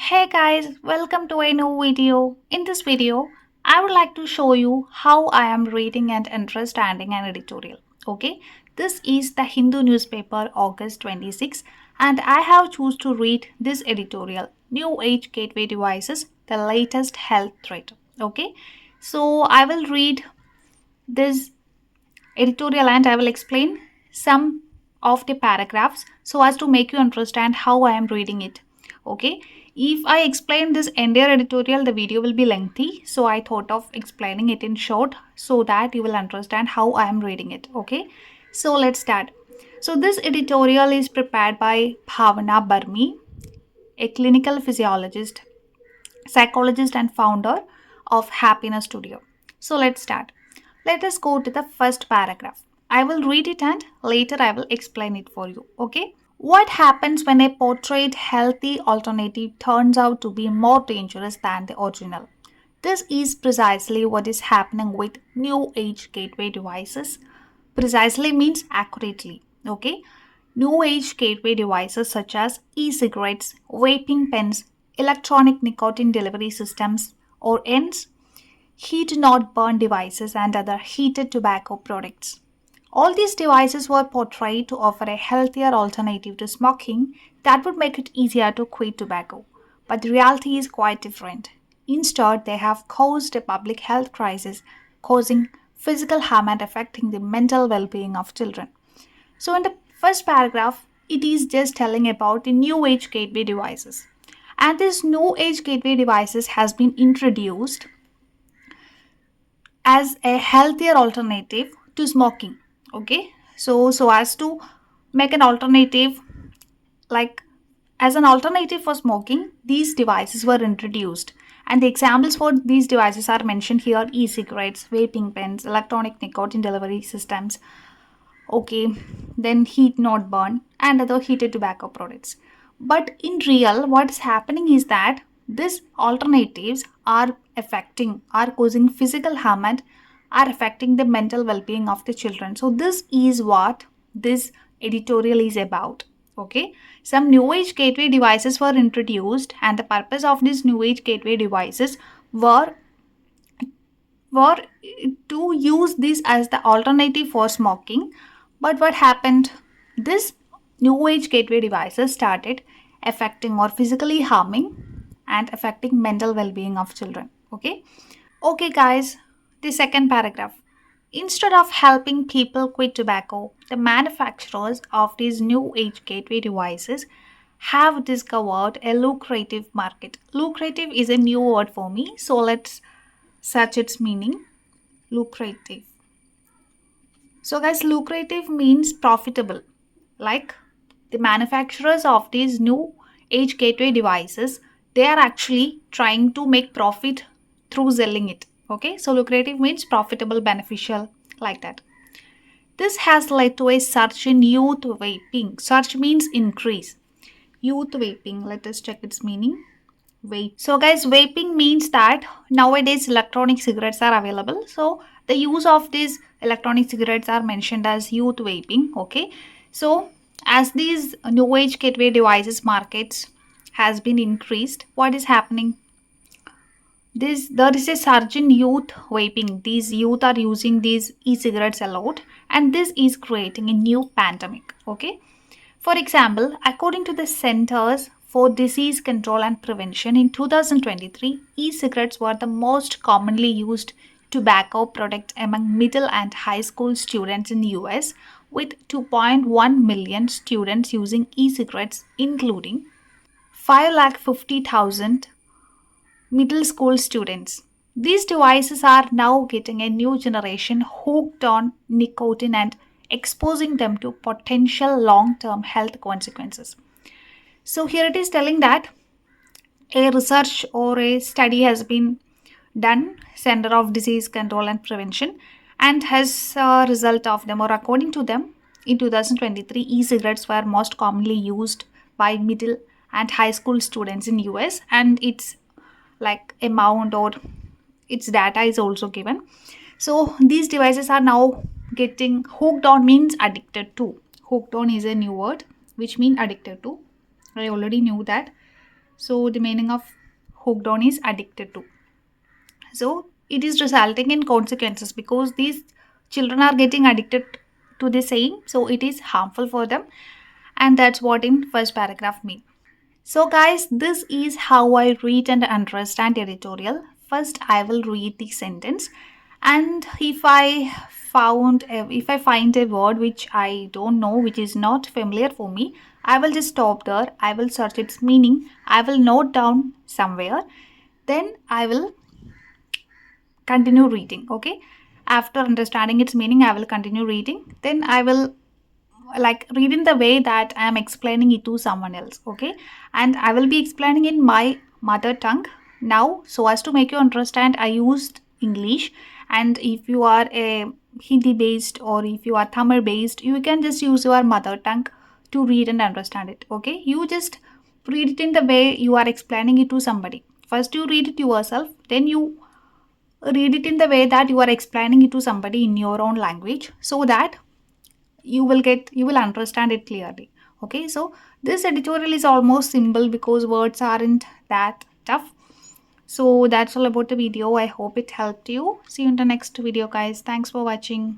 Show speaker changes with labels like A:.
A: Hey guys, welcome to a new video. In this video, I would like to show you how I am reading and understanding an editorial. Okay, this is the Hindu newspaper August 26 and I have choose to read this editorial, New Age Gateway Devices, the latest health threat. Okay, so I will read this editorial and I will explain some of the paragraphs so as to make you understand how I am reading it. Okay, if I explain this entire editorial, the video will be lengthy, so I thought of explaining it in short so that you will understand how I am reading it. Okay, so let's start. So this editorial is prepared by Bhavana Barmi, a clinical physiologist, psychologist and founder of Happiness Studio. So let's start. Let us go to the first paragraph. I will read it and later I will explain it for you. Okay? What happens when a portrayed healthy alternative turns out to be more dangerous than the original? This is precisely what is happening with new age gateway devices. Precisely means accurately. Okay? New age gateway devices such as e cigarettes, vaping pens, electronic nicotine delivery systems, or ENDs, heat not burn devices, and other heated tobacco products. All these devices were portrayed to offer a healthier alternative to smoking that would make it easier to quit tobacco. But the reality is quite different. Instead, they have caused a public health crisis, causing physical harm and affecting the mental well being of children. So, in the first paragraph, it is just telling about the new age gateway devices. And this new age gateway devices has been introduced as a healthier alternative to smoking. Okay, so as to make an alternative, like as an alternative for smoking, these devices were introduced, and the examples for these devices are mentioned here: e-cigarettes, vaping pens, electronic nicotine delivery systems, okay, then heat not burn, and other heated tobacco products. But in real, what is happening is that these alternatives are causing physical harm and are affecting the mental well-being of the children. So this is what this editorial is about. Okay, some new age gateway devices were introduced, and the purpose of these new age gateway devices were were to use this as the alternative for smoking. But what happened? This new age gateway devices started affecting or physically harming and affecting mental well-being of children. Okay, guys, the second paragraph. Instead of helping people quit tobacco, the manufacturers of these new age gateway devices have discovered a lucrative market. Lucrative is a new word for me, so let's search its meaning. Lucrative. So, guys, lucrative means profitable. Like the manufacturers of these new age gateway devices, they are actually trying to make profit through selling it. Okay, so lucrative means profitable, beneficial, like that. This has led to a surge in youth vaping. Surge means increase. Youth vaping, let us check its meaning. Vape. So, guys, vaping means that nowadays electronic cigarettes are available. So, the use of these electronic cigarettes are mentioned as youth vaping. Okay, so as these new age gateway devices markets has been increased, what is happening? There is a surge in youth vaping. These youth are using these e-cigarettes a lot, and this is creating a new pandemic. Okay, for example, according to the Centers for Disease Control and Prevention, in 2023, e-cigarettes were the most commonly used tobacco product among middle and high school students in the US, with 2.1 million students using e-cigarettes, including 550,000 middle school students. These devices are now getting a new generation hooked on nicotine and exposing them to potential long term health consequences. So, here it is telling that a research or a study has been done, Center of Disease Control and Prevention, and has a result of them, or according to them, in 2023, e-cigarettes were most commonly used by middle and high school students in US, and its like amount or its data is also given. So these devices are now getting hooked on means addicted to. Hooked on is a new word which means addicted to. I already knew that. So the meaning of hooked on is addicted to. So it is resulting in consequences because these children are getting addicted to the same, so it is harmful for them, and that's what in first paragraph mean. So guys, this is how I read and understand editorial. First I will read the sentence, and if I find a word which I don't know, which is not familiar for me, I will just stop there. I will search its meaning. I will note down somewhere. Then I will continue reading. Okay, after understanding its meaning I will continue reading. Then I will like read in the way that I am explaining it to someone else. Okay, and I will be explaining in my mother tongue now, so as to make you understand I used English. And if you are a Hindi based or if you are Tamil based, you can just use your mother tongue to read and understand it. Okay, you just read it in the way you are explaining it to somebody. First you read it yourself, then you read it in the way that you are explaining it to somebody in your own language, so that you will understand it clearly. Okay, so this editorial is almost simple because words aren't that tough. So that's all about the video. I hope it helped you. See you in the next video, guys. Thanks for watching.